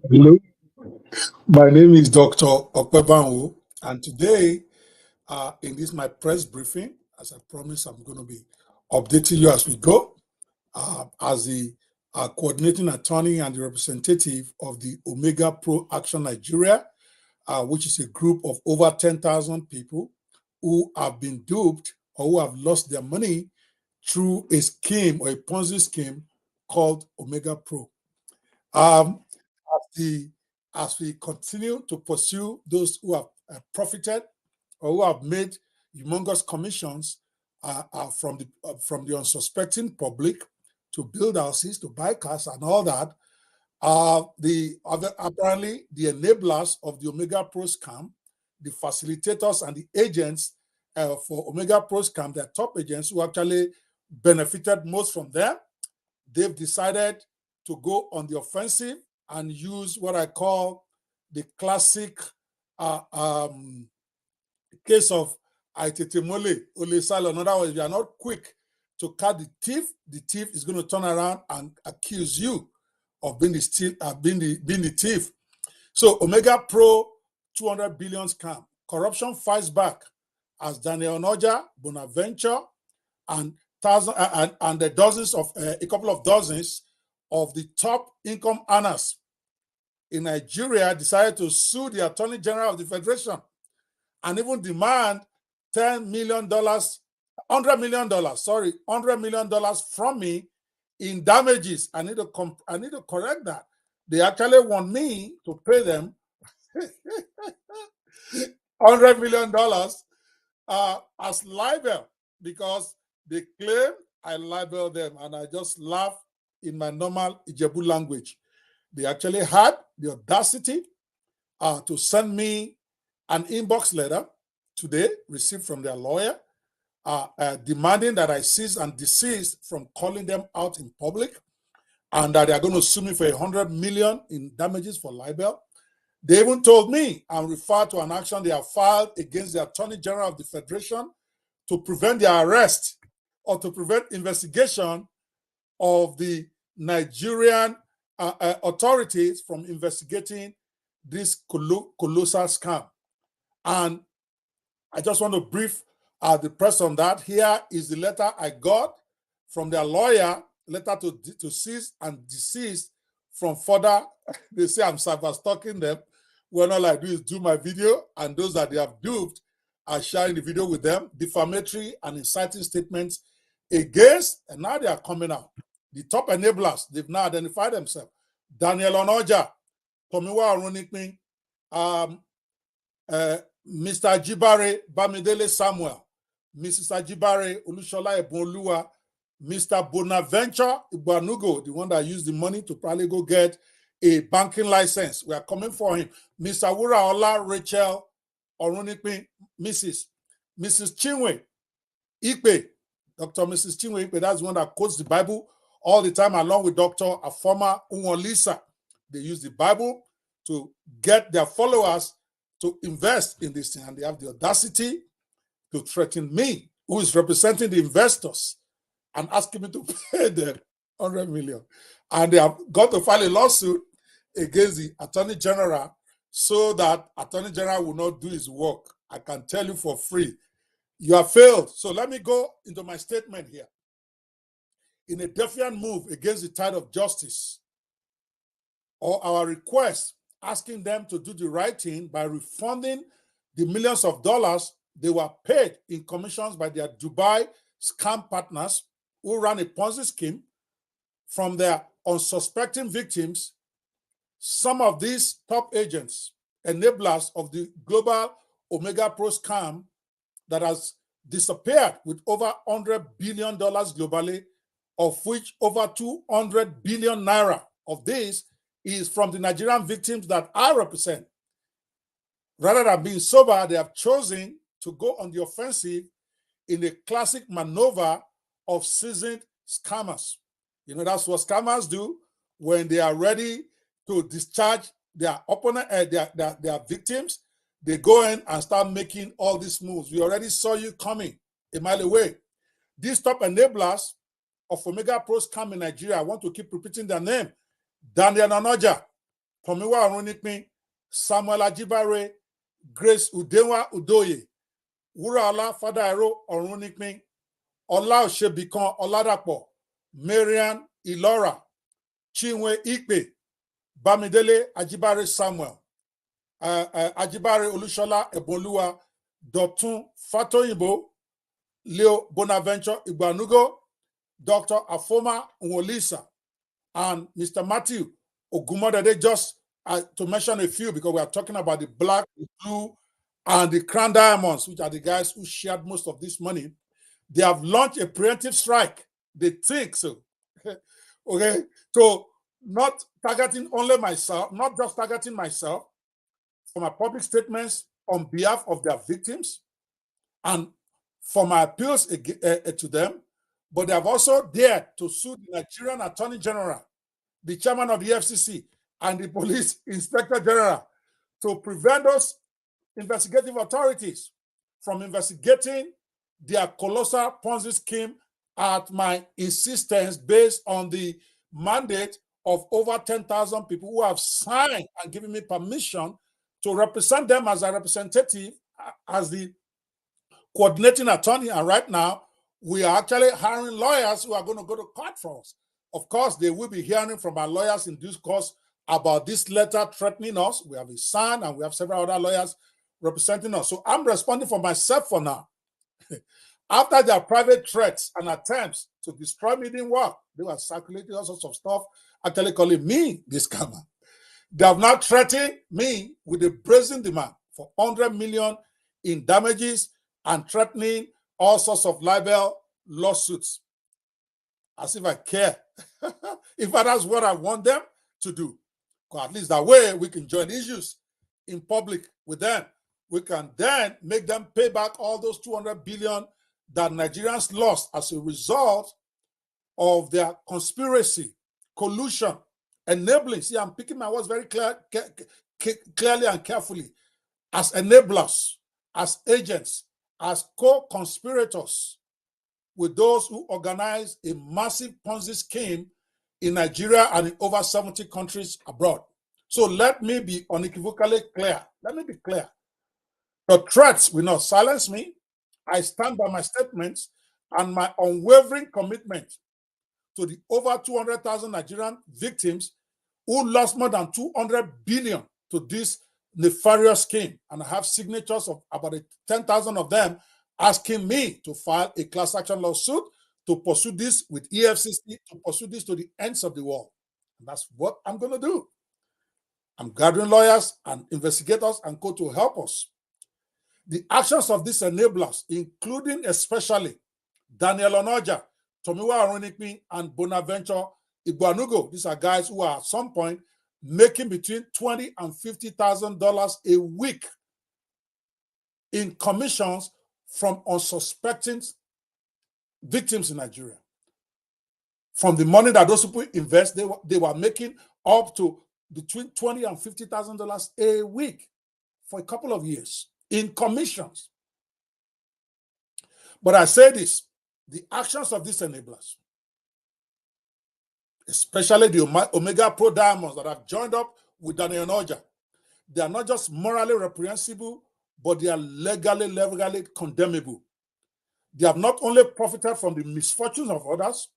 Hello, my name is Dr. Okwebanwo, and today, in this my press briefing, as I promised, I'm going to be updating you as we go, as the coordinating attorney and the representative of the Omegapro Action Nigeria, which is a group of over 10,000 people who have been duped or who have lost their money through a scheme or a Ponzi scheme called Omegapro. As we continue to pursue those who have profited or who have made humongous commissions from the unsuspecting public to build houses, to buy cars, and all that, apparently the enablers of the Omegapro scam, the facilitators and the agents for Omegapro scam, their top agents who actually benefited most from them, they've decided to go on the offensive and use what I call the classic case of Aitetemole, Olesalo. In other words, if you are not quick to catch the thief is going to turn around and accuse you of being the thief. So Omegapro 200 billion scam. Corruption fights back as Daniel Onoja, Bonaventure, and a couple of dozens of the top income earners in Nigeria decided to sue the Attorney General of the Federation and even demand $100 million from me in damages. I need to correct that. They actually want me to pay them $100 million as libel because they claim I libel them, and I just laugh in my normal Ijebu language. They actually had the audacity to send me an inbox letter today, received from their lawyer, demanding that I cease and desist from calling them out in public, and that they are going to sue me for $100 million in damages for libel. They even told me and referred to an action they have filed against the Attorney General of the Federation to prevent their arrest or to prevent investigation of the Nigerian authorities from investigating this colossal scam. And I just want to brief the press on that. Here is the letter I got from their lawyer, letter to cease and desist from further. They say I'm cyber-stalking them. When all I do is do my video, and those that they have duped are sharing the video with them, defamatory and inciting statements against, and now they are coming out. The top enablers, they've now identified themselves. Daniel Onoja, Tomiwa Arunikmi, Mr. Jibare Bamidele Samuel, Mrs. Ajibare Olushola Ebonluwa, Mr. Bonaventure Igbanugo, the one that used the money to probably go get a banking license. We are coming for him. Mr. Wuraola Rachel Orunikmi, Mrs. Chinwe Ikpe, Dr. Mrs. Chinwe Ikpe, that's the one that quotes the Bible all the time, along with Dr. Afoma Unwolisa. They use the Bible to get their followers to invest in this thing, and they have the audacity to threaten me, who is representing the investors, and asking me to pay them $100 million. And they have got to file a lawsuit against the Attorney General so that Attorney General will not do his work. I can tell you for free, you have failed. So let me go into my statement here. In a defiant move against the tide of justice, or our request asking them to do the right thing by refunding the millions of dollars they were paid in commissions by their Dubai scam partners who ran a Ponzi scheme from their unsuspecting victims. Some of these top agents, enablers of the global Omegapro scam that has disappeared with over $100 billion globally, of which over 200 billion naira of this is from the Nigerian victims that I represent. Rather than being sober, they have chosen to go on the offensive in a classic maneuver of seasoned scammers. You know, that's what scammers do when they are ready to discharge their opponent, their victims. They go in and start making all these moves. We already saw you coming a mile away. These top enablers of Omegapro scam in Nigeria, I want to keep repeating their name. Daniel Onoja, Tomiwa Orunikpin, Samuel Ajibare, Grace Udenwa Udoye, Wuraola Fadairo Orunikpin, Ola Osebikan Oladapo, Marian Ilora, Chinwe Ikpe, Bamidele Ajibare Samuel, Ajibare Olushola Eboluwa, Dotun Fatoyibo, Leo Bonaventure Igbanugo, Dr. Afoma Nwolisa, and Mr. Matthew Ogumodede, just to mention a few, because we are talking about the black, the blue, and the crown diamonds, which are the guys who shared most of this money. They have launched a preemptive strike. They think so. Okay, so not targeting only myself, not just targeting myself for my public statements on behalf of their victims and for my appeals to them, but they have also dared to sue the Nigerian Attorney General, the chairman of the FCC, and the police inspector general to prevent those investigative authorities from investigating their colossal Ponzi scheme at my insistence, based on the mandate of over 10,000 people who have signed and given me permission to represent them as a representative, as the coordinating attorney. And right now, we are actually hiring lawyers who are going to go to court for us. Of course, they will be hearing from our lawyers in due course about this letter threatening us. We have a son and we have several other lawyers representing us. So I'm responding for myself for now. After their private threats and attempts to destroy me didn't work, they were circulating all sorts of stuff, actually calling me the scammer. They have now threatened me with a brazen demand for 100 million in damages and threatening all sorts of libel lawsuits. As if I care. If that's what I want them to do. Because at least that way we can join issues in public with them. We can then make them pay back all those 200 billion that Nigerians lost as a result of their conspiracy, collusion, enabling. See, I'm picking my words very clearly and carefully. As enablers, as agents, as co-conspirators with those who organize a massive Ponzi scheme in Nigeria and in over 70 countries abroad. So let me be unequivocally clear. Let me be clear. The threats will not silence me. I stand by my statements and my unwavering commitment to the over 200,000 Nigerian victims who lost more than 200 billion to this nefarious scheme. And I have signatures of about 10,000 of them asking me to file a class action lawsuit to pursue this with EFCC, to pursue this to the ends of the world. And that's what I'm going to do. I'm gathering lawyers and investigators and co to help us. The actions of these enablers, including especially Daniel Onoja, Tomiwa Orunikpin, and Bonaventure Igbanugo, these are guys who are at some point making between $20,000 and $50,000 a week in commissions from unsuspecting victims in Nigeria. From the money that those people invest, they were making up to between $20,000 and $50,000 a week for a couple of years in commissions. But I say this, the actions of these enablers, especially the Omegapro diamonds that have joined up with Daniel Onoja, they are not just morally reprehensible, but they are legally condemnable. They have not only profited from the misfortunes of others,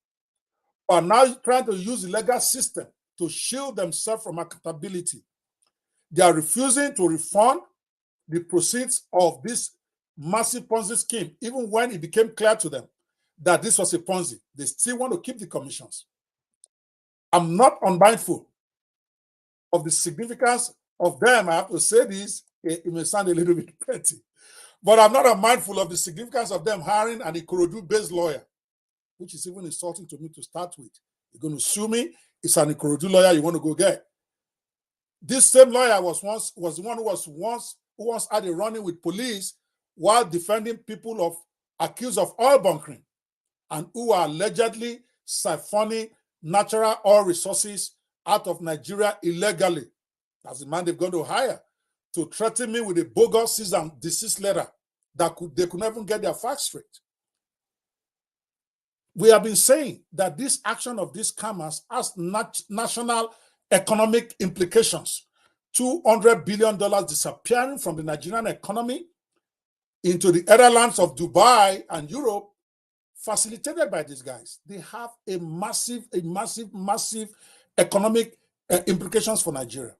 but now trying to use the legal system to shield themselves from accountability. They are refusing to refund the proceeds of this massive Ponzi scheme, even when it became clear to them that this was a Ponzi. They still want to keep the commissions. I'm not unmindful of the significance of them. I have to say this, it may sound a little bit petty, but I'm not unmindful of the significance of them hiring an Ikorodu-based lawyer, which is even insulting to me to start with. You're going to sue me, it's an Ikorodu lawyer you want to go get. This same lawyer was the one who once had a run-in with police while defending people accused of oil bunkering and who are allegedly siphoning natural oil resources out of Nigeria illegally. That's the man they've gone to hire to threaten me with a bogus cease and desist letter that they could never get their facts straight. We have been saying that this action of these scammers has national economic implications. $200 billion disappearing from the Nigerian economy into the other lands of Dubai and Europe, facilitated by these guys. They have a massive economic implications for Nigeria.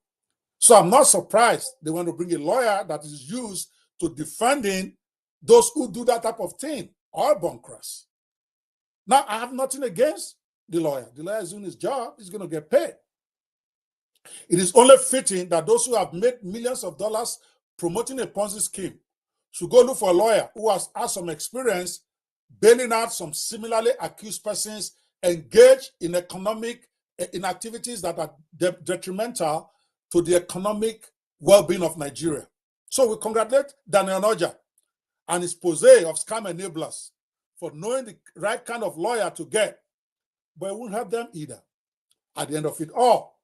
So I'm not surprised they want to bring a lawyer that is used to defending those who do that type of thing, or bunkers. Now, I have nothing against the lawyer. The lawyer is doing his job. He's going to get paid. It is only fitting that those who have made millions of dollars promoting a Ponzi scheme should go look for a lawyer who has had some experience bailing out some similarly accused persons engaged in in activities that are detrimental to the economic well-being of Nigeria. So we congratulate Daniel Onoja and his pose of scam enablers for knowing the right kind of lawyer to get, but it won't help them either. At the end of it all,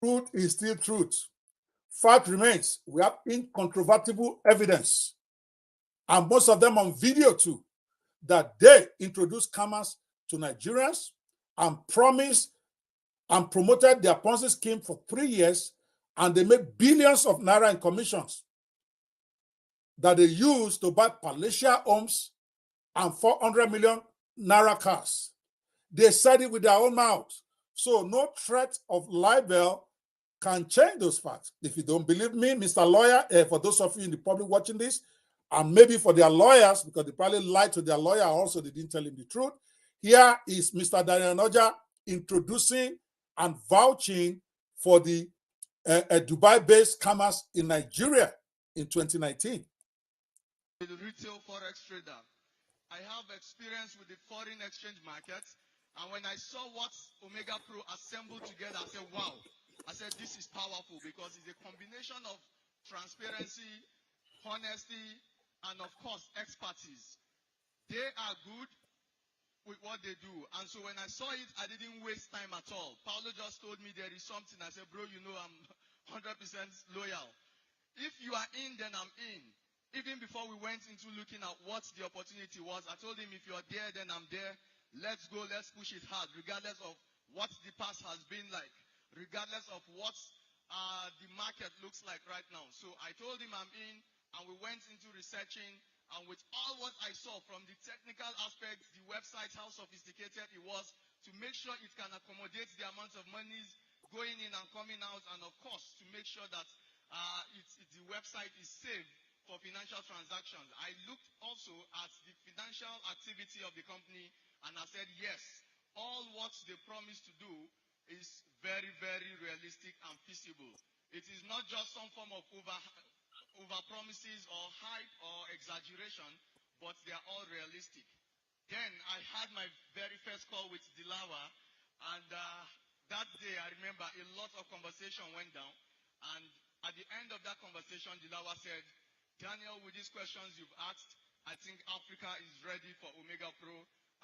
truth is still truth. Fact remains, we have incontrovertible evidence, and most of them on video too, that they introduced scammers to Nigerians and promised and promoted their Ponzi scheme for 3 years, and they made billions of naira in commissions that they used to buy palatial homes and 400 million naira cars. They said it with their own mouth. So no threat of libel can change those facts. If you don't believe me, Mr. Lawyer, for those of you in the public watching this, and maybe for their lawyers, because they probably lied to their lawyer also, they didn't tell him the truth. Here is Mr. Daniel Onoja introducing and vouching for the Dubai-based scammers in Nigeria in 2019. The retail forex trader. I have experience with the foreign exchange market, and when I saw what Omegapro assembled together, I said, wow. I said, this is powerful because it's a combination of transparency, honesty, and of course, expertise. They are good with what they do. And so when I saw it, I didn't waste time at all. Paulo just told me there is something. I said, bro, you know I'm 100% loyal. If you are in, then I'm in. Even before we went into looking at what the opportunity was, I told him, if you're there, then I'm there. Let's go, let's push it hard, regardless of what the past has been like, regardless of what the market looks like right now. So I told him I'm in, and we went into researching, and with all what I saw from the technical aspects, the website, how sophisticated it was, to make sure it can accommodate the amount of monies going in and coming out, and of course, to make sure that the website is safe for financial transactions. I looked also at the financial activity of the company, and I said, yes, all what they promised to do is very, very realistic and feasible. It is not just some form of over promises or hype or exaggeration, but they are all realistic. Then I had my very first call with Dilawa, and that day I remember a lot of conversation went down, and at the end of that conversation, Dilawa said, Daniel, with these questions you've asked, I think Africa is ready for Omegapro,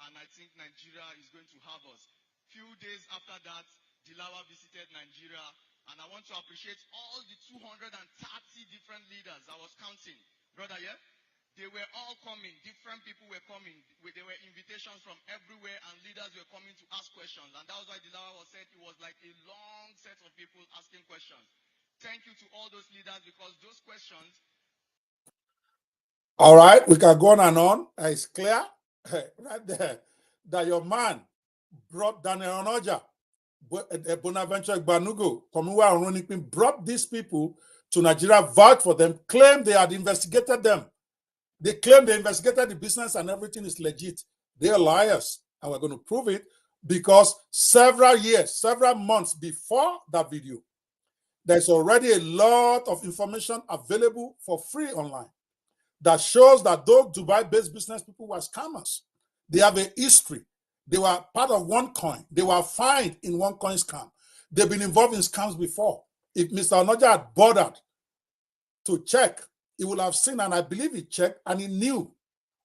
and I think Nigeria is going to have us. Few days after that, Dilawa visited Nigeria, and I want to appreciate all the 230 different leaders I was counting. Brother, yeah? They were all coming. Different people were coming. There were invitations from everywhere, and leaders were coming to ask questions. And that was why Dilawa was said it was like a long set of people asking questions. Thank you to all those leaders, because those questions. All right, we can go on and on. It's clear right there that your man brought Daniel Onoja, Bonaventure Igbanugo, brought these people to Nigeria, vouched for them, claimed they had investigated them. They claimed they investigated the business and everything is legit. They are liars, and we're going to prove it, because several months before that video, there's already a lot of information available for free online that shows that those Dubai-based business people were scammers. They have a history. They were part of OneCoin. They were fined in OneCoin scam. They've been involved in scams before. If Mr. Onoja had bothered to check, he would have seen, and I believe he checked, and he knew,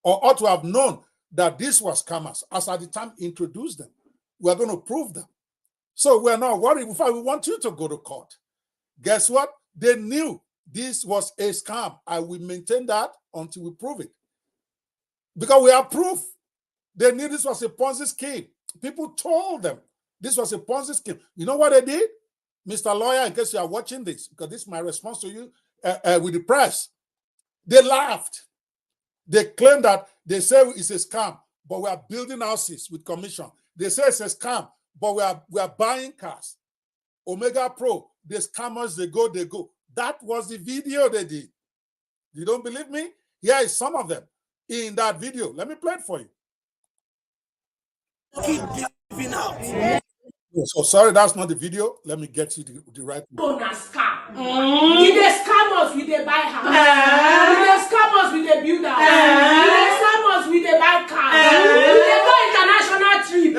or ought to have known, that this was scammers, as at the time he introduced them. We're going to prove them. So we're not worried. In fact, we want you to go to court. Guess what? They knew this was a scam. I will maintain that until we prove it. Because we have proof. They knew this was a Ponzi scheme. People told them this was a Ponzi scheme. You know what they did? Mr. Lawyer, in case you are watching this, because this is my response to you with the press. They laughed. They claim that they say it's a scam, but we are building houses with commission. They say it's a scam, but we are buying cars. Omegapro, the scammers, they go. That was the video they did. You don't believe me? Here is some of them in that video. Let me play it for you. Keep giving out. So sorry, that's not the video. Let me get you the right one. If they scam us, we they buy house. If they scam us, we they build house. If they scam us, we they buy cars. If they go international trip.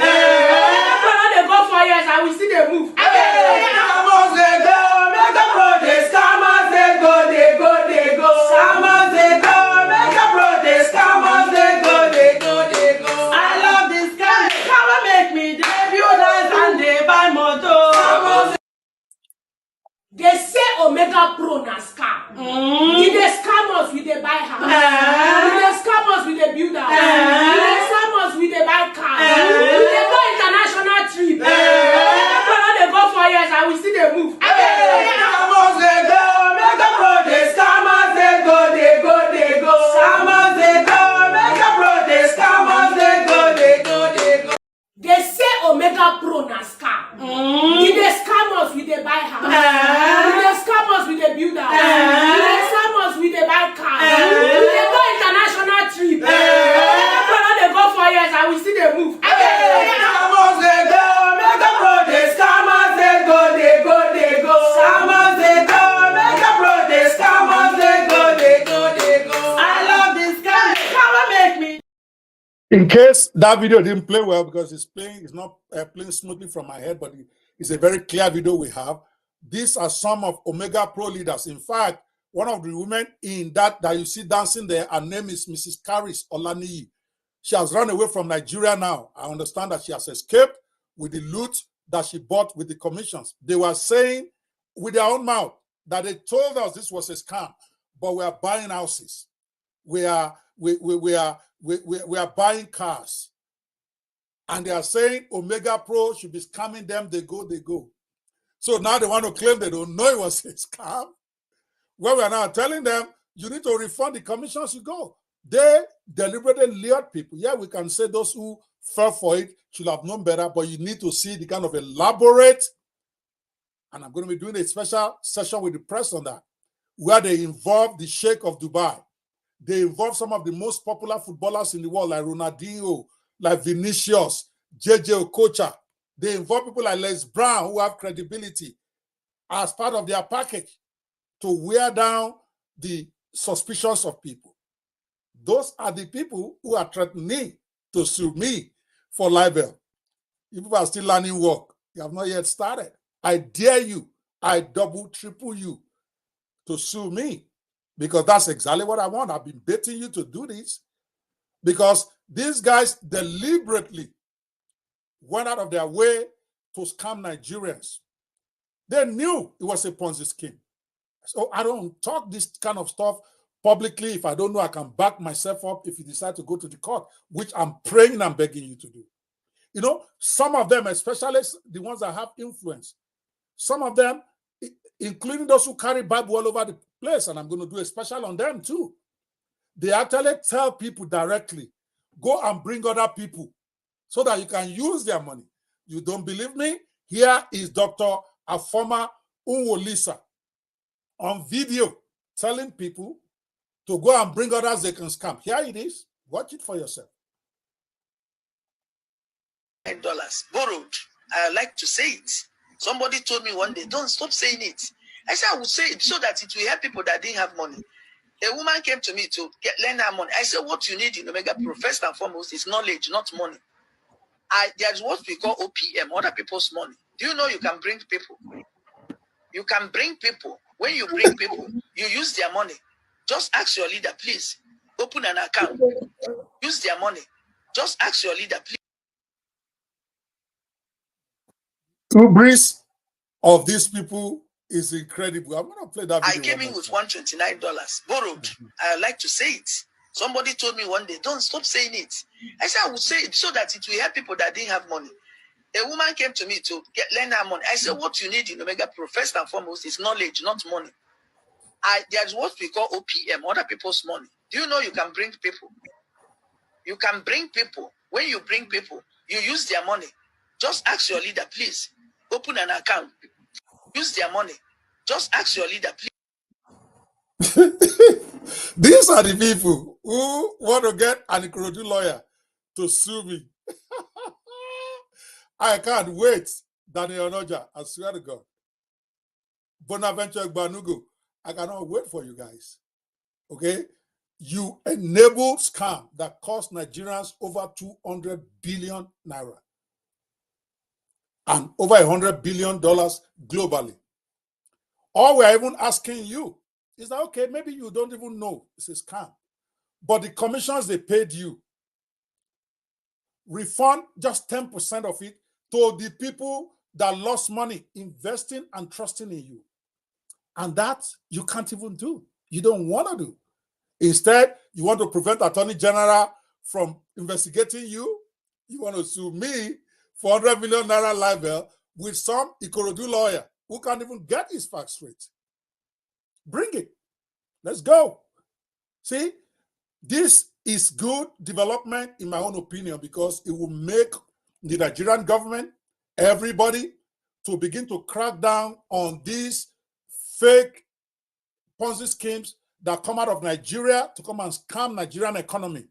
They go for years and we see they move. Scammers they go, Omegapro they scammers they go. Scammers they go, Omegapro they scammers they go. I love this guy. Come and make me they build house and they buy motor. They say Omegapro na scam. If they scam us, we they buy house. If they scam us, we they build house. If they scam us, we they buy cars. If they go international trip. They go for years and we see they move. Scammers they go, Omegapro they scammers they go. Scammers they go, Omegapro they scammers they go. They say Omegapro na scam. If they scam us, we they buy house. If they scam us, we they build house. If they scam us, we they buy cars. If they go international trip. They go for years and we see they move. Scammers they go, Omegapro they scammers they go. Scammers they go, Omegapro they scammers they go. I love this guy. Come and make me. In case that video didn't play well because it's not playing smoothly from my head, but it's a very clear video we have. These are some of Omegapro leaders. In fact, one of the women in that you see dancing there, her name is Mrs. Karis Olaniyi. She has run away from Nigeria now. I understand that she has escaped with the loot that she bought with the commissions. They were saying with their own mouth that they told us this was a scam, but we are buying houses. We are buying cars. And they are saying Omegapro should be scamming them. They go. So now they want to claim they don't know it was a scam. Well, we are now telling them, you need to refund the commissions you go. They deliberately lured people. Yeah, we can say those who fell for it should have known better, but you need to see the kind of elaborate, and I'm going to be doing a special session with the press on that, where they involve the Sheikh of Dubai. They involve some of the most popular footballers in the world, like Ronaldinho, like Vinicius, JJ Okocha. They involve people like Les Brown, who have credibility, as part of their package to wear down the suspicions of people. Those are the people who are threatening to sue me for libel. You people are still learning work. You have not yet started. I dare you, I double, triple you to sue me, because that's exactly what I want. I've been baiting you to do this because these guys deliberately went out of their way to scam Nigerians. They knew it was a Ponzi scheme. So I don't talk this kind of stuff publicly if I don't know I can back myself up if you decide to go to the court, which I'm praying and begging you to do. You know, some of them, especially the ones that have influence, some of them, including those who carry Bible all over the place, and I'm going to do a special on them too. They actually tell people directly, go and bring other people so that you can use their money. You don't believe me? Here is Dr. Afoma Unwolisa on video telling people to go and bring others they can scam. Here it is. Watch it for yourself. $9 borrowed. I like to say it. Somebody told me one day, don't stop saying it. I said I would say it so that it will help people that didn't have money. A woman came to me to lend her money. I said, what you need in Omegapro, first and foremost, is knowledge, not money. There's what we call OPM, other people's money. Do you know you can bring people? You can bring people. When you bring people, you use their money. Just ask your leader, please, open an account. Use their money. Just ask your leader, please. Hubris of these people is incredible. I'm going to play that video. I came in with $129 borrowed. I like to say it. Somebody told me one day, don't stop saying it. I said I would say it so that it will help people that didn't have money. A woman came to me to lend her money. I said, what you need in Omegapro, first and foremost, is knowledge, not money. There's what we call OPM, other people's money. Do you know you can bring people? You can bring people. When you bring people, you use their money. Just ask your leader, please, open an account. Use their money. Just ask your leader, please. These are the people who want to get an Ikorodu lawyer to sue me. I can't wait, Daniel Onoja. I swear to God. Bonaventure Igbanugo, I cannot wait for you guys. Okay? You enable scam that cost Nigerians over 200 billion naira and over $100 billion globally. All we're even asking you is that, okay, maybe you don't even know it's a scam, but the commissions they paid you, refund just 10% of it to the people that lost money investing and trusting in you. And that you can't even do. You don't want to do. Instead, you want to prevent Attorney General from investigating you. You want to sue me for 100 million naira libel with some Ikorodu lawyer who can't even get his facts straight. Bring it. Let's go. See, this is good development in my own opinion because it will make the Nigerian government, everybody, to begin to crack down on these fake Ponzi schemes that come out of Nigeria to come and scam Nigerian economy.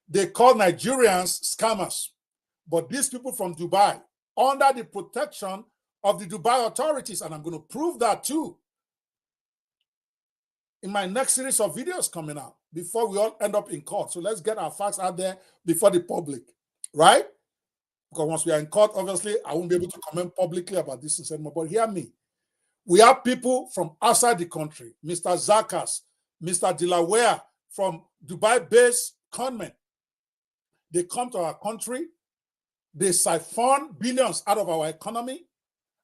They call Nigerians scammers. But these people from Dubai, under the protection of the Dubai authorities, and I'm going to prove that too in my next series of videos coming out before we all end up in court. So let's get our facts out there before the public, right? Because once we are in court, obviously, I won't be able to comment publicly about this anymore. But hear me. We have people from outside the country, Mr. Zakas, Mr. Delaware from Dubai-based conmen. They come to our country, they siphon billions out of our economy,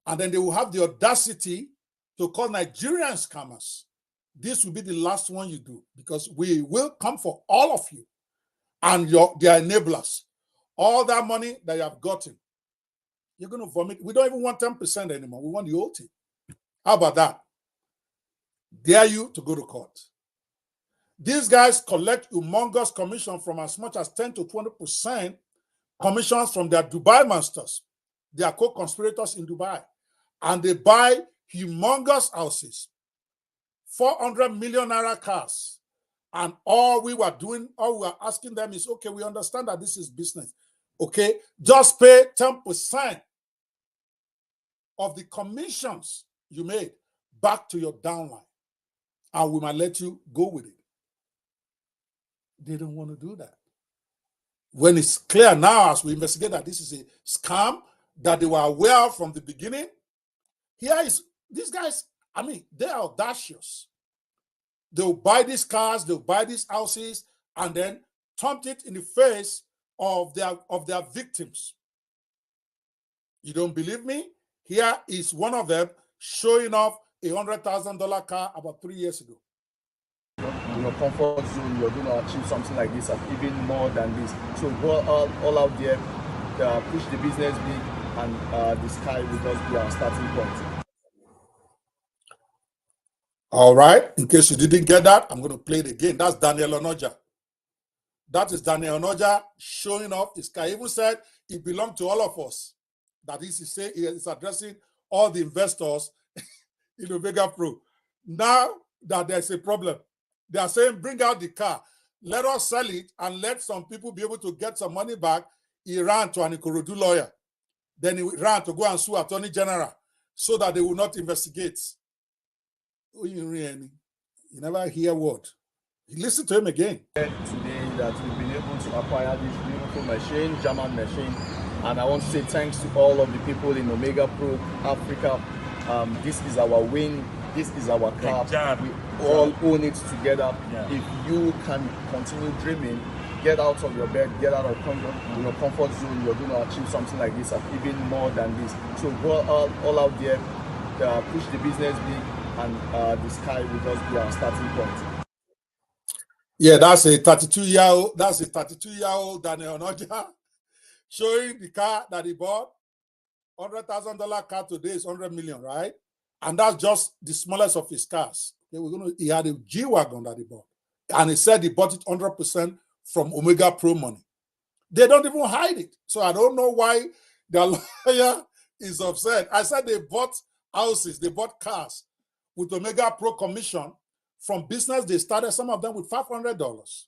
and then they will have the audacity to call Nigerian scammers. This will be the last one you do because we will come for all of you and their enablers. All that money that you have gotten, you're going to vomit. We don't even want 10% anymore. We want the whole thing. How about that? Dare you to go to court. These guys collect humongous commission from as much as 10 to 20% commissions from their Dubai masters. They are co-conspirators in Dubai. And they buy humongous houses, 400 million naira cars. And all we were asking them is, okay, we understand that this is business. Okay, just pay 10% of the commissions you made back to your downline, and we might let you go with it. They don't want to do that. When it's clear now, as we investigate that this is a scam that they were aware of from the beginning, here is these guys. I mean, they are audacious. They'll buy these cars, they'll buy these houses, and then dump it in the face of their victims. You don't believe me? Here is one of them showing off a $100,000 car about 3 years ago. In your comfort zone, you're going to achieve something like this and even more than this. So go all out there, push the business big, and the sky will just be our starting point. All right. In case you didn't get that, I'm going to play it again. That's Daniel Onoja. That is Daniel Onoja showing off his car. He even said it belonged to all of us. That is to say, he is addressing all the investors in Omegapro. Now that there's a problem, they are saying, bring out the car. Let us sell it and let some people be able to get some money back. He ran to an Ikorodu lawyer. Then he ran to go and sue Attorney General so that they will not investigate. You never hear a word. Listen to him again. Today that we've been able to acquire this beautiful machine, German machine, and I want to say thanks to all of the people in Omegapro Africa. This is our win. This is our car. We all own it together. Yeah. If you can continue dreaming, get out of your bed, get out of your comfort zone, you're going to achieve something like this and even more than this. So go all out there, push the business big, and the sky will just be our starting point. Yeah, that's a 32-year-old. That's a 32-year-old Daniel Onoja showing the car that he bought $100,000 car today is 100 million, right? And that's just the smallest of his cars. He had a G-Wagon that he bought. And he said he bought it 100% from Omegapro money. They don't even hide it. So I don't know why the lawyer is upset. I said they bought houses, they bought cars with Omegapro commission from business they started, some of them with $500.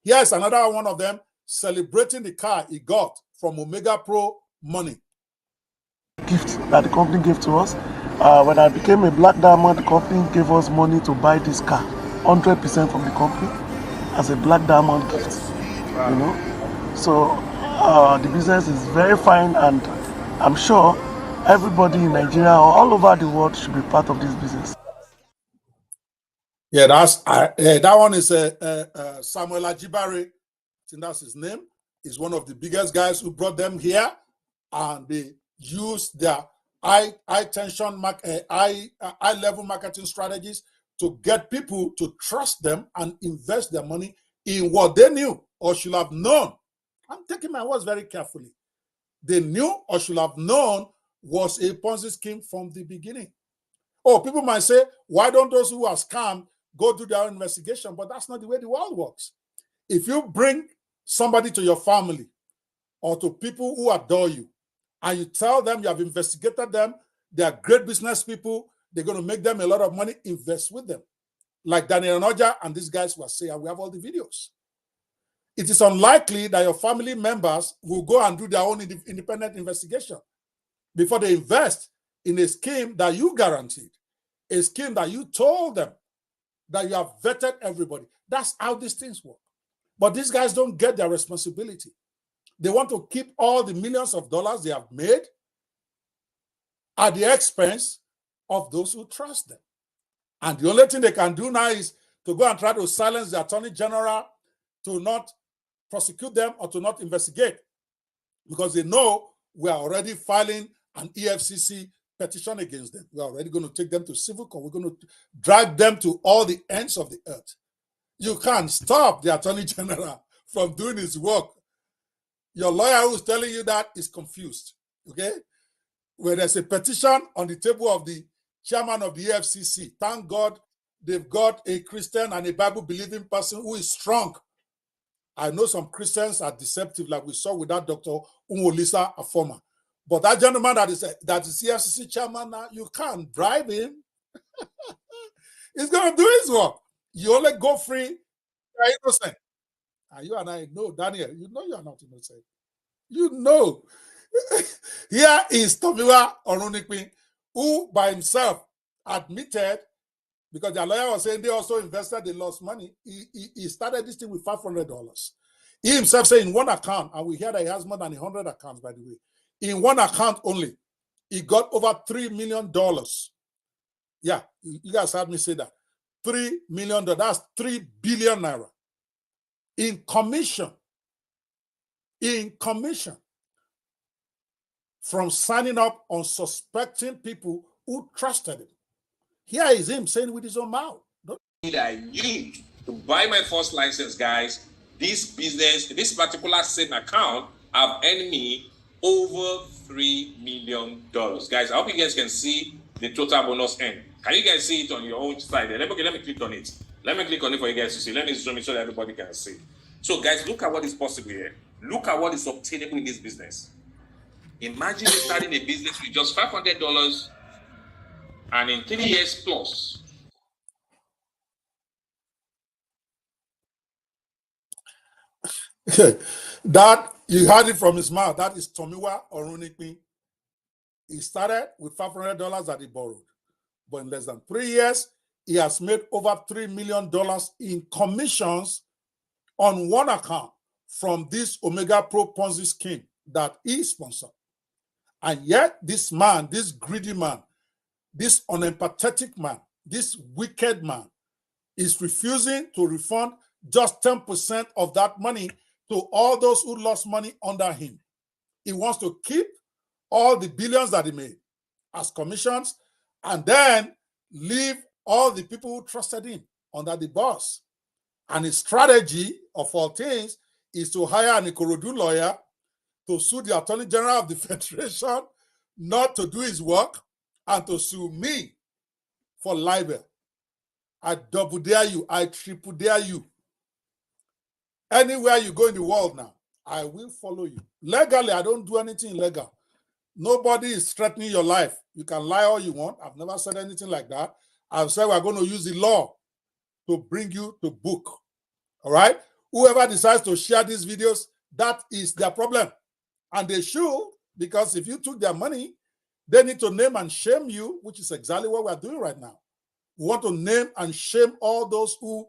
Here's another one of them celebrating the car he got from Omegapro money. Gift that the company gave to us. When I became a Black Diamond, the company gave us money to buy this car, 100% from the company as a Black Diamond gift. Wow. You know, so the business is very fine, and I'm sure everybody in Nigeria or all over the world should be part of this business. Yeah, that one is Samuel Ajibare. I think that's his name. He's one of the biggest guys who brought them here, and they used their high level marketing strategies to get people to trust them and invest their money in what they knew or should have known. I'm taking my words very carefully. They knew or should have known was a Ponzi scheme from the beginning. Oh, people might say, why don't those who are scammed go do their own investigation? But that's not the way the world works. If you bring somebody to your family or to people who adore you, and you tell them you have investigated them, they are great business people, they're going to make them a lot of money, invest with them. Like Daniel Onoja and these guys were saying, we have all the videos. It is unlikely that your family members will go and do their own independent investigation before they invest in a scheme that you guaranteed, a scheme that you told them, that you have vetted everybody. That's how these things work. But these guys don't get their responsibility. They want to keep all the millions of dollars they have made at the expense of those who trust them. And the only thing they can do now is to go and try to silence the Attorney General, to not prosecute them or to not investigate, because they know we are already filing an EFCC petition against them. We are already going to take them to civil court. We're going to drag them to all the ends of the earth. You can't stop the Attorney General from doing his work. Your lawyer who's telling you that is confused, okay? When there's a petition on the table of the chairman of the EFCC, thank God they've got a Christian and a Bible-believing person who is strong. I know some Christians are deceptive, like we saw with that Dr. Umolisa Afoma. But that gentleman that is EFCC chairman now, you can't bribe him. He's going to do his work. You only go free, you're innocent. And you and I know, Daniel, you know you are not innocent. You know. Here is Tomiwa Orunikwi, who by himself admitted, because their lawyer was saying they also invested, they lost money. He started this thing with $500. He himself said in one account, and we hear that he has more than 100 accounts, by the way. In one account only, he got over $3 million. Yeah, you guys heard me say that. $3 million, that's 3 billion naira. In commission, from signing up on suspecting people who trusted him. Here is him saying with his own mouth. I need to buy my first license, guys. This business, this particular same account, have earned me over $3 million. Guys, I hope you guys can see the total bonus end. Can you guys see it on your own side? Let me click on it. Let me click on it for you guys to see. Let me zoom it so that everybody can see. So, guys, look at what is possible here. Look at what is obtainable in this business. Imagine you starting a business with just $500 and in 3 years plus. That, you heard it from his mouth. That is Tomiwa Orunikwi. He started with $500 that he borrowed. But in less than 3 years, he has made over $3 million in commissions on one account from this Omegapro Ponzi scheme that he sponsored. And yet this man, this greedy man, this unempathetic man, this wicked man is refusing to refund just 10% of that money to all those who lost money under him. He wants to keep all the billions that he made as commissions and then leave all the people who trusted him under the boss. And his strategy of all things is to hire an Ikorodu lawyer to sue the Attorney General of the Federation not to do his work and to sue me for libel. I double dare you. I triple dare you. Anywhere you go in the world now, I will follow you. Legally, I don't do anything illegal. Nobody is threatening your life. You can lie all you want. I've never said anything like that. I've said we're going to use the law to bring you to book. All right? Whoever decides to share these videos, that is their problem. And they should, because if you took their money, they need to name and shame you, which is exactly what we're doing right now. We want to name and shame all those who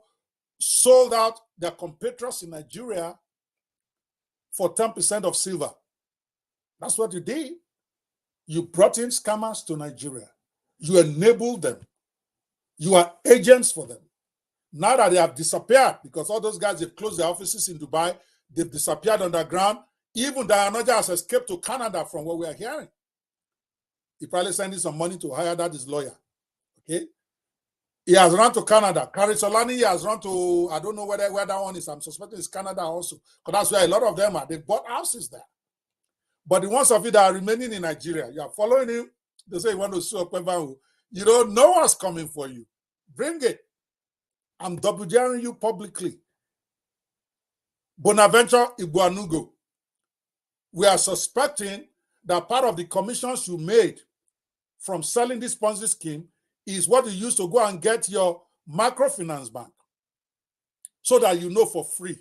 sold out their compatriots in Nigeria for 10% of silver. That's what you did. You brought in scammers to Nigeria. You enabled them. You are agents for them. Now that they have disappeared, because all those guys, they've closed their offices in Dubai, they've disappeared underground. Even Onoja has escaped to Canada from what we are hearing. He probably sent in some money to hire that his lawyer. Okay? He has run to Canada. Karisolani, he has run to, I don't know where that one is. I'm suspecting it's Canada also. Because that's where a lot of them are. They bought houses there. But the ones of you that are remaining in Nigeria, you are following him. They say you want to sue Okwebahu. You don't know what's coming for you. Bring it. I'm double daring you publicly. Bonaventure Igboanugo. We are suspecting that part of the commissions you made from selling this Ponzi scheme is what you used to go and get your microfinance bank so that you know for free.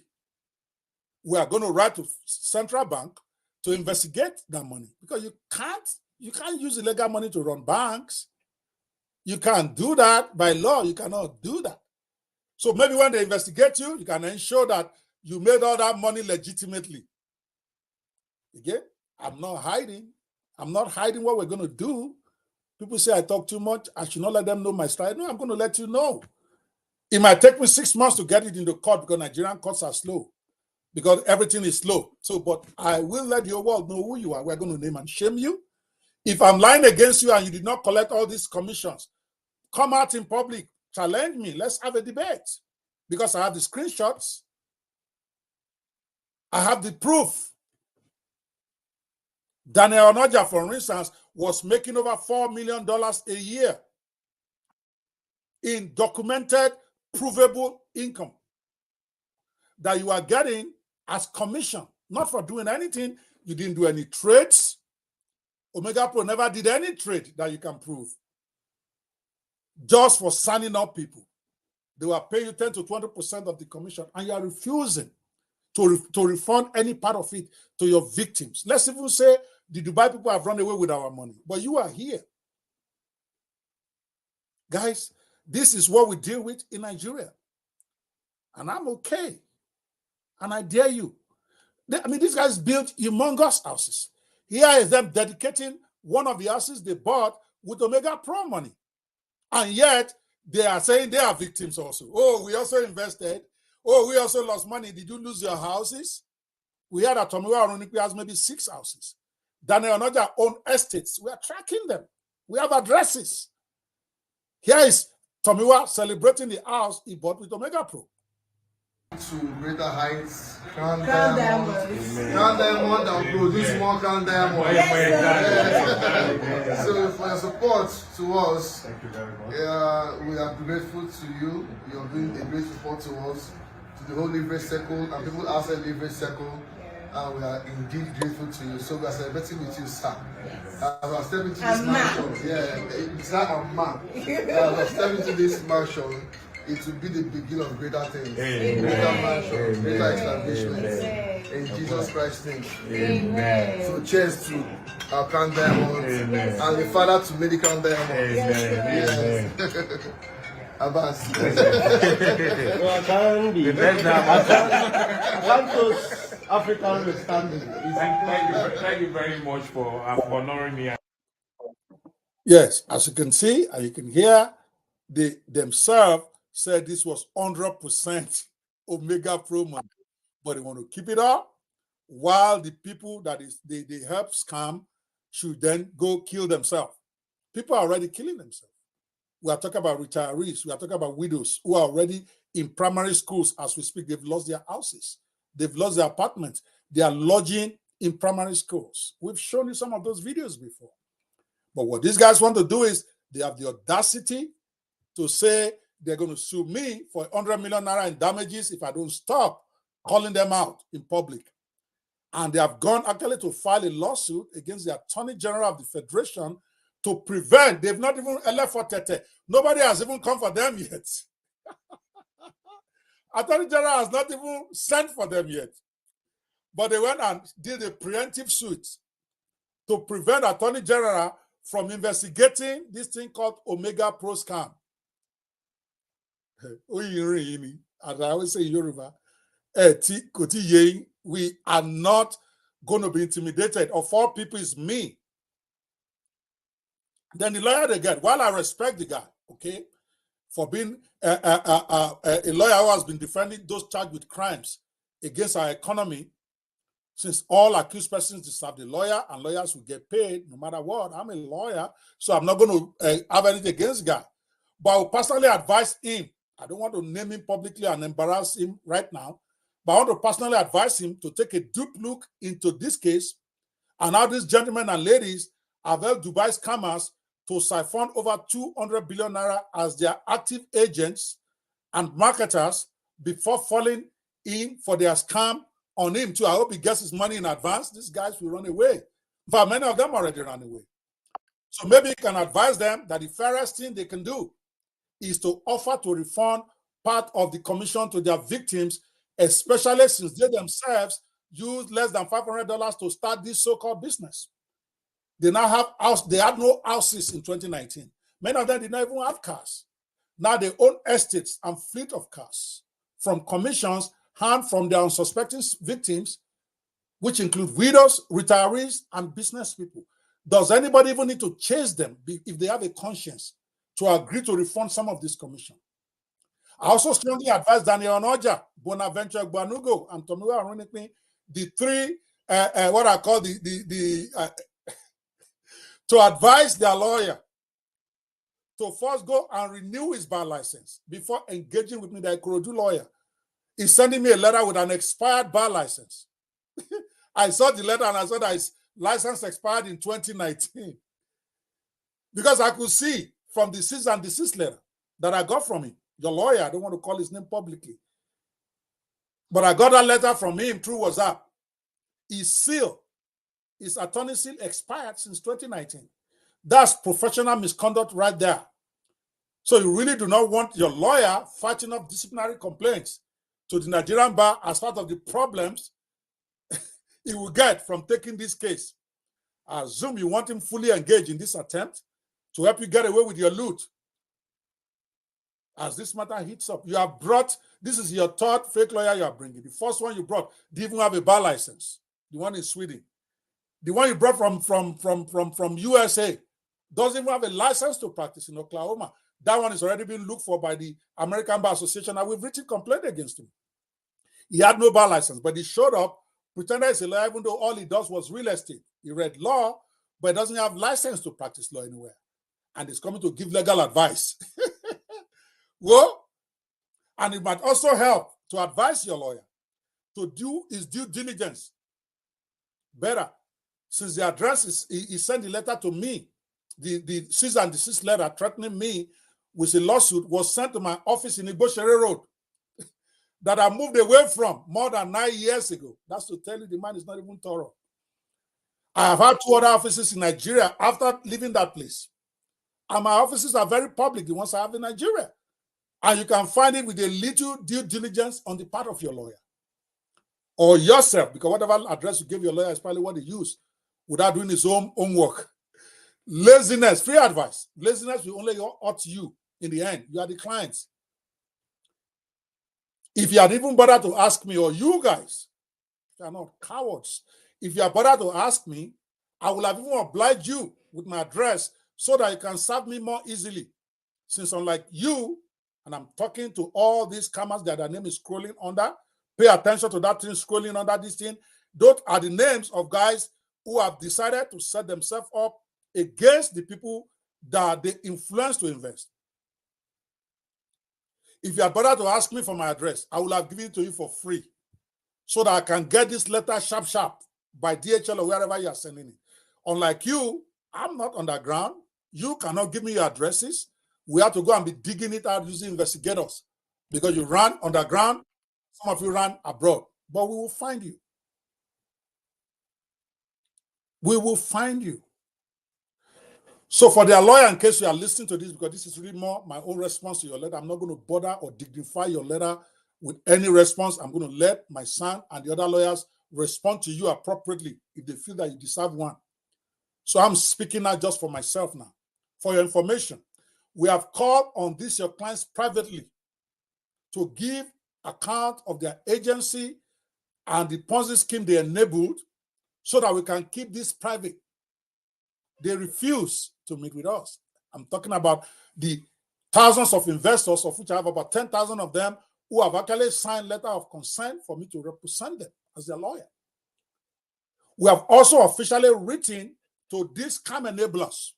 We are going to write to central bank to investigate that money because you can't use illegal money to run banks. You can't do that by law. You cannot do that. So maybe when they investigate you, you can ensure that you made all that money legitimately. Again, I'm not hiding. I'm not hiding what we're going to do. People say I talk too much. I should not let them know my style. No, I'm going to let you know. It might take me 6 months to get it in the court because Nigerian courts are slow. Because everything is slow. So, but I will let your world know who you are. We're going to name and shame you. If I'm lying against you and you did not collect all these commissions, come out in public, challenge me. Let's have a debate. Because I have the screenshots. I have the proof. Daniel Onoja, for instance, was making over $4 million a year in documented, provable income that you are getting as commission, not for doing anything. You didn't do any trades. Omegapro never did any trade that you can prove. Just for signing up people. They were paying you 10 to 20% of the commission, and you are refusing to refund any part of it to your victims. Let's even say the Dubai people have run away with our money, but you are here. Guys, this is what we deal with in Nigeria. And I'm okay. And I dare you. I mean, these guys built humongous houses. Here is them dedicating one of the houses they bought with Omegapro money. And yet, they are saying they are victims also. Oh, we also invested. Oh, we also lost money. Did you lose your houses? We had that Tomiwa Aroniki has maybe 6 houses. Daniel Onoja own estates. We are tracking them. We have addresses. Here is Tomiwa celebrating the house he bought with Omegapro. To greater heights, Crown Diamonds. Crown Diamond and produce more Crown Diamonds. So for your support to us, thank you very much. We are grateful to you. You have been a great support to us, to the whole Libel circle and people outside Libel circle. And we are indeed grateful to you. So we are celebrating with you, sir. We are stepping to this mansion. It's not a man. We are stepping to this mansion. It will be the beginning of greater things, greater mansion, greater establishments. In Jesus Christ's name. Amen. So cheers to our Crown Diamonds and the father to many Crown Diamonds. Amen. Yes. Abbas. African standing. Thank you very much for honoring me. Yes, as you can see and you can hear, they themselves said this was 100% Omegapro money, but they want to keep it up while the people that they help scam should then go kill themselves. People are already killing themselves. We are talking about retirees. We are talking about widows who are already in primary schools as we speak. They've lost their houses. They've lost their apartments. They are lodging in primary schools. We've shown you some of those videos before. But what these guys want to do is they have the audacity to say they're going to sue me for 100 million naira in damages if I don't stop calling them out in public. And they have gone actually to file a lawsuit against the Attorney General of the Federation to prevent. They've not even left for Tete. Nobody has even come for them yet. Attorney General has not even sent for them yet. But they went and did a preemptive suit to prevent Attorney General from investigating this thing called Omegapro scam. As I always say in Yoruba, we are not going to be intimidated. Of all people, it's me. Then the lawyer they get, while I respect the guy, okay, for being a lawyer who has been defending those charged with crimes against our economy, since all accused persons deserve the lawyer and lawyers will get paid no matter what. I'm a lawyer, so I'm not going to have anything against the guy. But I will personally advise him. I don't want to name him publicly and embarrass him right now, but I want to personally advise him to take a deep look into this case and how these gentlemen and ladies have helped Dubai scammers to siphon over 200 billion naira as their active agents and marketers before falling in for their scam on him too. I hope he gets his money in advance. These guys will run away. But many of them already ran away. So maybe you can advise them that the fairest thing they can do is to offer to refund part of the commission to their victims, especially since they themselves used less than $500 to start this so-called business. They now have house. They had no houses in 2019. Many of them did not even have cars. Now they own estates and fleet of cars from commissions earned from their unsuspecting victims, which include widows, retirees, and business people. Does anybody even need to chase them if they have a conscience to agree to refund some of this commission? I also strongly advise Daniel Onoja, Bonaventure Gbanugo, and Tomiwa Arunikmi, the three, what I call to advise their lawyer to first go and renew his bar license before engaging with me. The Ikorodu lawyer is sending me a letter with an expired bar license. I saw the letter and I saw that his license expired in 2019. Because I could see from the cease and desist letter that I got from him, your lawyer, I don't want to call his name publicly, but I got that letter from him through WhatsApp. His attorney seal expired since 2019. That's professional misconduct right there. So you really do not want your lawyer fighting off disciplinary complaints to the Nigerian bar as part of the problems he will get from taking this case. I assume you want him fully engaged in this attempt to help you get away with your loot. As this matter heats up, you have brought, this is your third fake lawyer you are bringing. The first one you brought didn't even have a bar license. The one in Sweden. The one you brought from USA doesn't even have a license to practice in Oklahoma. That one is already being looked for by the American Bar Association, and we've written complaint against him. He had no bar license, but he showed up, pretended he's a lawyer, even though all he does was real estate. He read law, but doesn't have license to practice law anywhere. And he's coming to give legal advice. Well, and it might also help to advise your lawyer to do his due diligence better. Since the address is, he sent the letter to me, the cease and desist letter threatening me with a lawsuit was sent to my office in Igboshere Road that I moved away from more than 9 years ago. That's to tell you the man is not even thorough. I have had 2 other offices in Nigeria after leaving that place. And my offices are very public, the ones I have in Nigeria. And you can find it with a little due diligence on the part of your lawyer or yourself, because whatever address you give your lawyer is probably what he used without doing his own homework. Laziness, free advice. Laziness will only hurt you in the end. You are the clients. If you had even bothered to ask me, or you guys, you are not cowards. If you are bothered to ask me, I will have even obliged you with my address so that you can serve me more easily. Since unlike you, and I'm talking to all these scammers that their name is scrolling under, pay attention to that thing scrolling under this thing. Those are the names of guys who have decided to set themselves up against the people that they influence to invest. If you had bothered to ask me for my address, I will have given it to you for free so that I can get this letter sharp by DHL or wherever you are sending it. Unlike you, I'm not underground. You cannot give me your addresses. We have to go and be digging it out using investigators because you ran underground. Some of you ran abroad, but we will find you. We will find you. So for their lawyer, in case you are listening to this, because this is really more my own response to your letter, I'm not going to bother or dignify your letter with any response. I'm going to let my son and the other lawyers respond to you appropriately if they feel that you deserve one. So I'm speaking now just for myself now. For your information, we have called on these your clients privately to give account of their agency and the Ponzi scheme they enabled so that we can keep this private. They refuse to meet with us. I'm talking about the thousands of investors, of which I have about 10,000 of them, who have actually signed letter of consent for me to represent them as their lawyer. We have also officially written to these scam enablers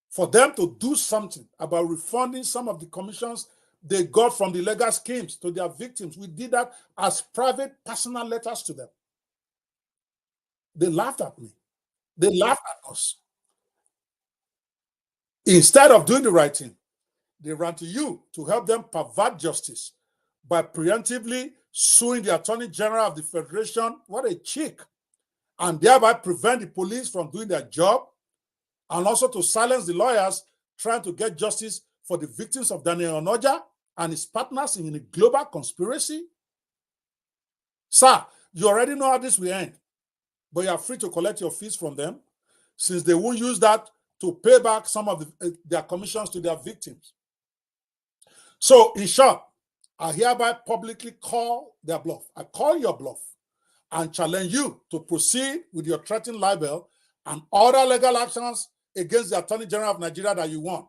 for them to do something about refunding some of the commissions they got from the legal schemes to their victims. We did that as private, personal letters to them. They laughed at me. They laughed at us. Instead of doing the right thing, they ran to you to help them pervert justice by preemptively suing the Attorney General of the Federation. What a cheek. And thereby prevent the police from doing their job, and also to silence the lawyers trying to get justice for the victims of Daniel Onoja and his partners in a global conspiracy. Sir, you already know how this will end, but you are free to collect your fees from them since they won't use that to pay back some of their commissions to their victims. So, in short, I hereby publicly call their bluff. I call your bluff and challenge you to proceed with your threatened libel and other legal actions against the Attorney General of Nigeria that you want.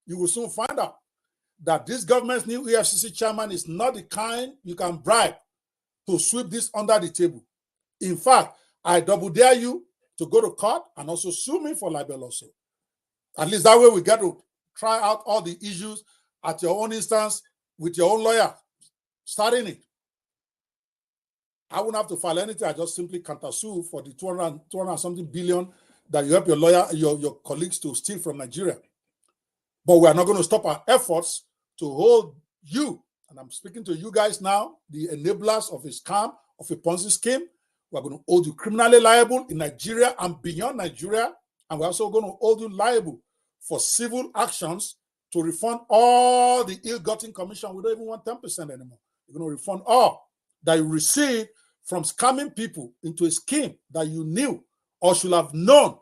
You will soon find out that this government's new EFCC chairman is not the kind you can bribe to sweep this under the table. In fact, I double dare you to go to court and also sue me for libel also. At least that way we get to try out all the issues at your own instance with your own lawyer, starting it. I wouldn't have to file anything. I just simply countersue for the 200 something billion that you help your lawyer, your colleagues to steal from Nigeria. But we are not going to stop our efforts to hold you, and I'm speaking to you guys now, the enablers of a scam, of a Ponzi scheme. We're going to hold you criminally liable in Nigeria and beyond Nigeria. And we're also going to hold you liable for civil actions to refund all the ill-gotten commission. We don't even want 10% anymore. We're going to refund all that you received from scamming people into a scheme that you knew or should have known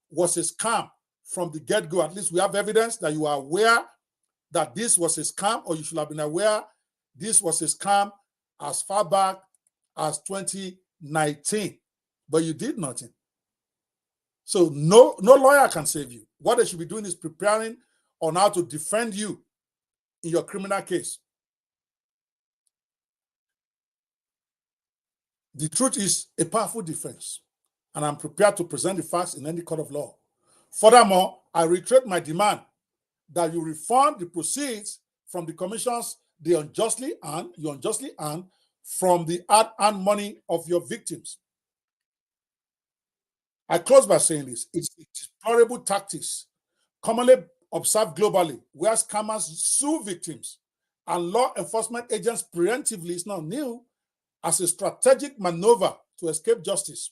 was a scam from the get-go. At least we have evidence that you are aware that this was a scam, or you should have been aware this was a scam as far back as 2019. But you did nothing. So no lawyer can save you. What they should be doing is preparing on how to defend you in your criminal case. The truth is a powerful defense, and I'm prepared to present the facts in any court of law. Furthermore, I reiterate my demand that you refund the proceeds from the commissions you unjustly earned from the hard-earned money of your victims. I close by saying this. It's deplorable tactics commonly observed globally, where scammers sue victims and law enforcement agents preemptively is not new as a strategic maneuver to escape justice.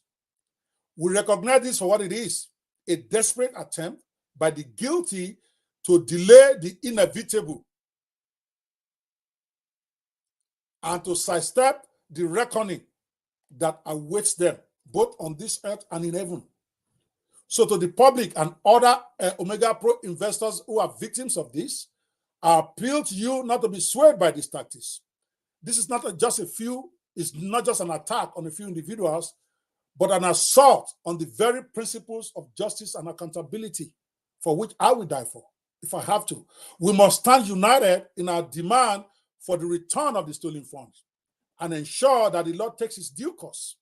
We recognize this for what it is, a desperate attempt by the guilty to delay the inevitable and to sidestep the reckoning that awaits them, both on this earth and in heaven. So to the public and other Omegapro investors who are victims of this, I appeal to you not to be swayed by these tactics. This is not just it's not just an attack on a few individuals, but an assault on the very principles of justice and accountability for which I will die for, if I have to. We must stand united in our demand for the return of the stolen funds and ensure that the law takes its due course.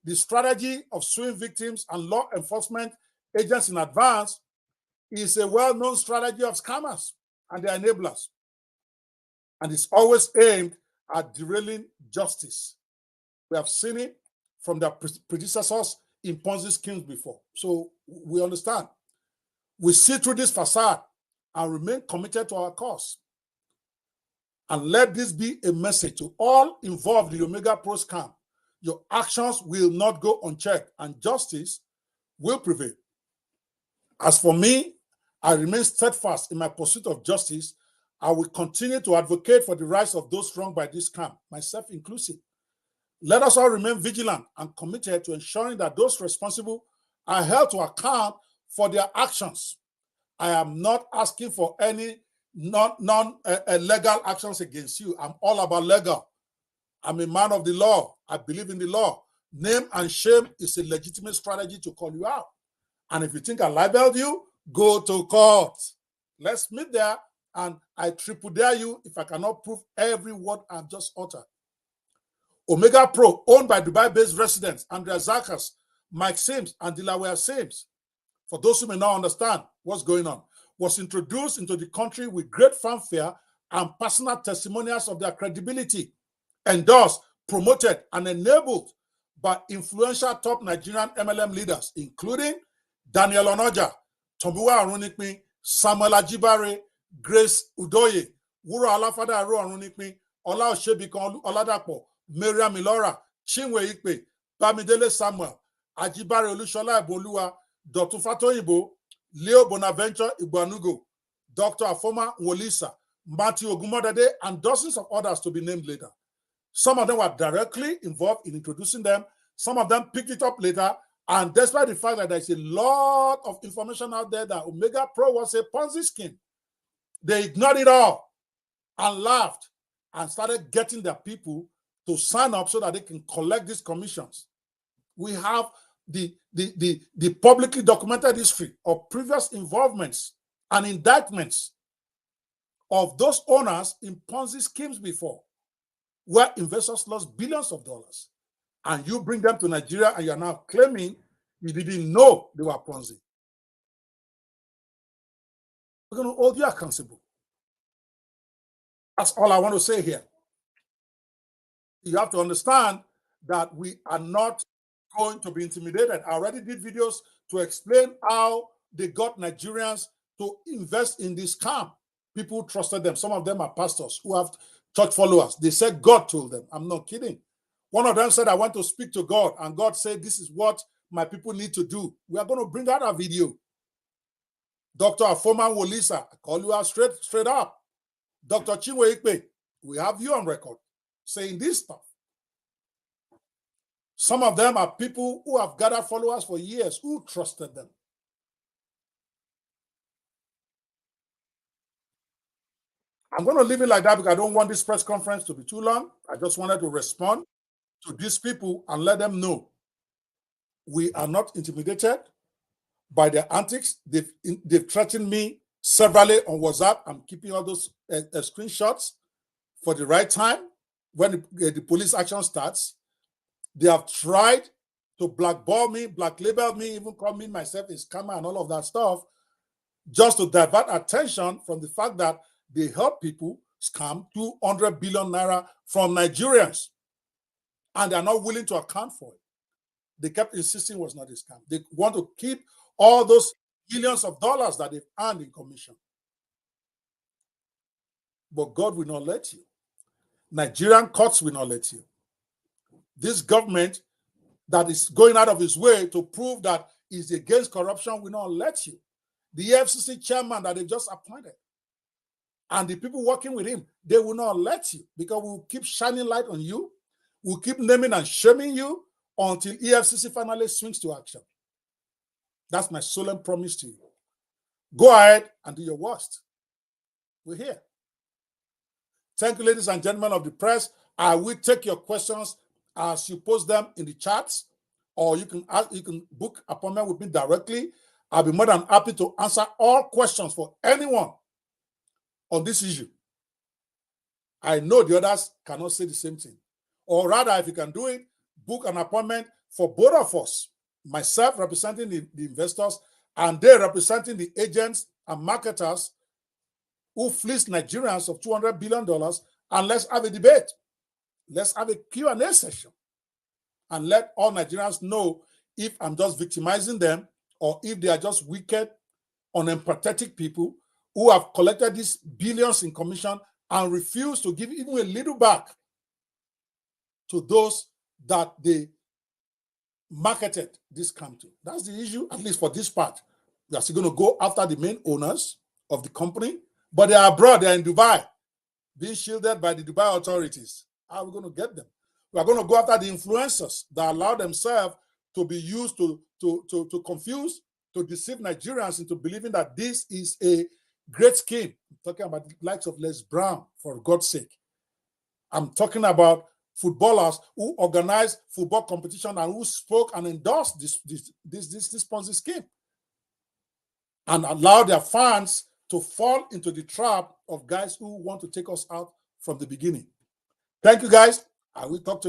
The strategy of suing victims and law enforcement agents in advance is a well-known strategy of scammers and their enablers, and it's always aimed at derailing justice. We have seen it from their predecessors in Ponzi schemes before. So we understand. We see through this facade and remain committed to our cause. And let this be a message to all involved in the Omegapro scam. Your actions will not go unchecked and justice will prevail. As for me, I remain steadfast in my pursuit of justice. I will continue to advocate for the rights of those wronged by this scam, myself inclusive. Let us all remain vigilant and committed to ensuring that those responsible are held to account for their actions. I am not asking for any non-legal actions against you. I'm all about legal. I'm a man of the law. I believe in the law. Name and shame is a legitimate strategy to call you out. And if you think I libeled you, go to court. Let's meet there, and I triple dare you if I cannot prove every word I've just uttered. Omegapro, owned by Dubai-based residents Andrea Zakas, Mike Sims, and Delaware Sims, for those who may not understand what's going on, was introduced into the country with great fanfare and personal testimonials of their credibility, endorsed, promoted, and enabled by influential top Nigerian MLM leaders, including Daniel Onoja, Tombuwa Arunikmi, Samuel Ajibare, Grace Udoye, Wuro Alafada Aro Arunikmi, Ola Osebikon Oladapo, Miriam Ilora, Chinwe Ikpe, Bamidele Samuel, Ajibare Olushola Eboluwa, Dr. Fatoyibo, Leo Bonaventure Igbanugo, Dr. Afoma Wolisa, Matthew Ogumodade, and dozens of others to be named later. Some of them were directly involved in introducing them. Some of them picked it up later. And despite the fact that there's a lot of information out there that Omegapro was a Ponzi scheme, they ignored it all and laughed and started getting their people to sign up so that they can collect these commissions. We have the publicly documented history of previous involvements and indictments of those owners in Ponzi schemes before, where investors lost billions of dollars. And you bring them to Nigeria and you're now claiming you didn't know they were Ponzi. We're going to hold you accountable. That's all I want to say here. You have to understand that we are not going to be intimidated. I already did videos to explain how they got Nigerians to invest in this scam. People trusted them. Some of them are pastors who have church followers. They said God told them. I'm not kidding. One of them said, I want to speak to God. And God said, this is what my people need to do. We are going to bring out a video. Dr. Afoma Wolisa, I call you out straight up. Dr. Chinwe Ikpe, we have you on record saying this stuff. Some of them are people who have gathered followers for years, who trusted them. I'm going to leave it like that because I don't want this press conference to be too long. I just wanted to respond to these people and let them know we are not intimidated by their antics. They've threatened me severally on WhatsApp. I'm keeping all those screenshots for the right time when the police action starts. They have tried to blackball me, black label me, even call me myself a scammer and all of that stuff, just to divert attention from the fact that they help people scam 200 billion naira from Nigerians, and they're not willing to account for it. They kept insisting it was not a scam. They want to keep all those millions of dollars that they've earned in commission. But God will not let you. Nigerian courts will not let you. This government that is going out of its way to prove that is against corruption will not let you. The EFCC chairman that they just appointed and the people working with him, they will not let you, because we'll keep shining light on you. We'll keep naming and shaming you until EFCC finally swings to action. That's my solemn promise to you. Go ahead and do your worst. We're here. Thank you, ladies and gentlemen of the press. I will take your questions as you post them in the chats, or you can book appointment with me directly. I'll be more than happy to answer all questions for anyone on this issue. I know the others cannot say the same thing. Or rather, if you can do it, book an appointment for both of us, myself representing the investors and they representing the agents and marketers who fleece Nigerians of $200 billion, and let's have a debate. Let's have a Q&A session and let all Nigerians know if I'm just victimizing them or if they are just wicked, unempathetic people who have collected these billions in commission and refuse to give even a little back to those that they marketed this scam to. That's the issue, at least for this part. We are still going to go after the main owners of the company, but they are abroad, they are in Dubai, being shielded by the Dubai authorities. How are we going to get them? We are going to go after the influencers that allow themselves to be used to confuse, to deceive Nigerians into believing that this is a great scheme. I'm talking about the likes of Les Brown, for God's sake. I'm talking about footballers who organized football competition and who spoke and endorsed this Ponzi scheme and allowed their fans to fall into the trap of guys who want to take us out from the beginning. Thank you, guys. I will talk to you.